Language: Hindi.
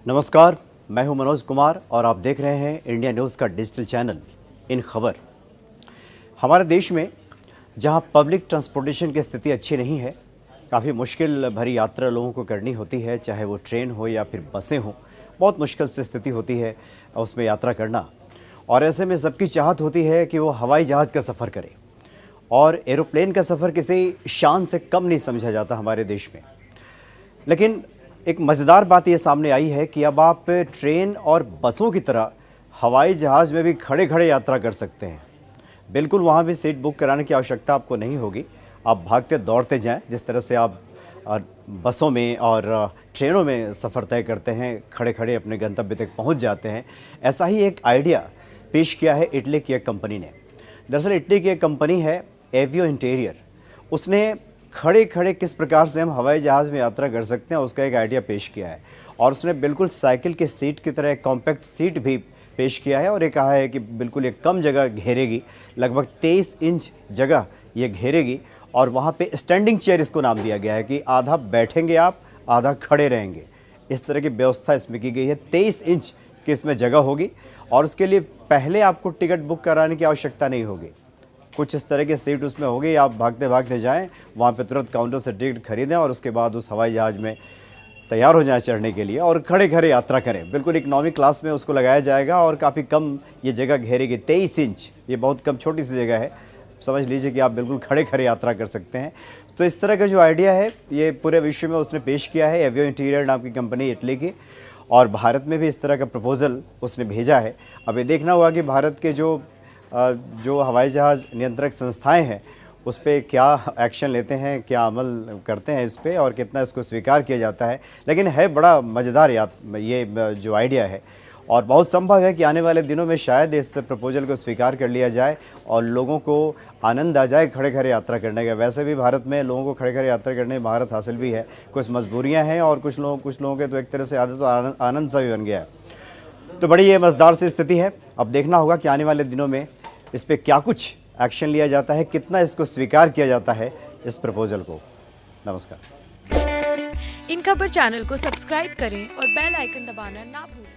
नमस्कार, मैं हूं मनोज कुमार और आप देख रहे हैं इंडिया न्यूज़ का डिजिटल चैनल इन खबर। हमारे देश में जहां पब्लिक ट्रांसपोर्टेशन की स्थिति अच्छी नहीं है, काफ़ी मुश्किल भरी यात्रा लोगों को करनी होती है, चाहे वो ट्रेन हो या फिर बसें हों, बहुत मुश्किल से स्थिति होती है उसमें यात्रा करना। और ऐसे में सबकी चाहत होती है कि वो हवाई जहाज़ का सफ़र करे और एरोप्लेन का सफ़र किसी शान से कम नहीं समझा जाता हमारे देश में। लेकिन एक मज़ेदार बात ये सामने आई है कि अब आप ट्रेन और बसों की तरह हवाई जहाज़ में भी खड़े खड़े यात्रा कर सकते हैं। बिल्कुल वहाँ भी सीट बुक कराने की आवश्यकता आपको नहीं होगी। आप भागते दौड़ते जाएं, जिस तरह से आप बसों में और ट्रेनों में सफ़र तय करते हैं, खड़े खड़े अपने गंतव्य तक पहुँच जाते हैं। ऐसा ही एक आइडिया पेश किया है इटली की एक कंपनी ने। दरअसल इटली की एक कंपनी है एवियो इंटीरियर। उसने खड़े खड़े किस प्रकार से हम हवाई जहाज़ में यात्रा कर सकते हैं उसका एक आइडिया पेश किया है। और उसने बिल्कुल साइकिल के सीट की तरह एक कॉम्पैक्ट सीट भी पेश किया है और ये कहा है कि बिल्कुल ये कम जगह घेरेगी, लगभग 23 इंच जगह ये घेरेगी। और वहाँ पे स्टैंडिंग चेयर इसको नाम दिया गया है कि आधा बैठेंगे आप, आधा खड़े रहेंगे। इस तरह की व्यवस्था इसमें की गई है। 23 इंच की इसमें जगह होगी और उसके लिए पहले आपको टिकट बुक कराने की आवश्यकता नहीं होगी। कुछ इस तरह की सीट उसमें होगी, आप भागते भागते जाएं, वहाँ पे तुरंत काउंटर से टिकट खरीदें और उसके बाद उस हवाई जहाज़ में तैयार हो जाएं चढ़ने के लिए और खड़े खड़े यात्रा करें। बिल्कुल इकोनॉमी क्लास में उसको लगाया जाएगा और काफ़ी कम ये जगह घेरेगी। 23 इंच ये बहुत कम छोटी सी जगह है। समझ लीजिए कि आप बिल्कुल खड़े खड़े यात्रा कर सकते हैं। तो इस तरह का जो आइडिया है ये पूरे विश्व में उसने पेश किया है, एवियो इंटीरियर नाम की कंपनी इटली की। और भारत में भी इस तरह का प्रपोज़ल उसने भेजा है। अब ये देखना होगा कि भारत के जो हवाई जहाज़ नियंत्रक संस्थाएं हैं उस पर क्या एक्शन लेते हैं, क्या अमल करते हैं इस पे और कितना इसको स्वीकार किया जाता है। लेकिन है बड़ा मज़ेदार ये जो आइडिया है और बहुत संभव है कि आने वाले दिनों में शायद इस प्रपोजल को स्वीकार कर लिया जाए और लोगों को आनंद आ जाए खड़े खड़े यात्रा करने का। वैसे भी भारत में लोगों को खड़े खड़े यात्रा करने में महारत हासिल भी है। कुछ मजबूरियाँ हैं और कुछ लोगों के तो एक तरह से आदत तो आनंद सा भी बन गया है। तो बड़ी ये मज़ेदार सी स्थिति है। अब देखना होगा कि आने वाले दिनों में इस पे क्या कुछ एक्शन लिया जाता है, कितना इसको स्वीकार किया जाता है इस प्रपोजल को। नमस्कार। इन खबर चैनल को सब्सक्राइब करें और बेल आइकन दबाना ना भूलें।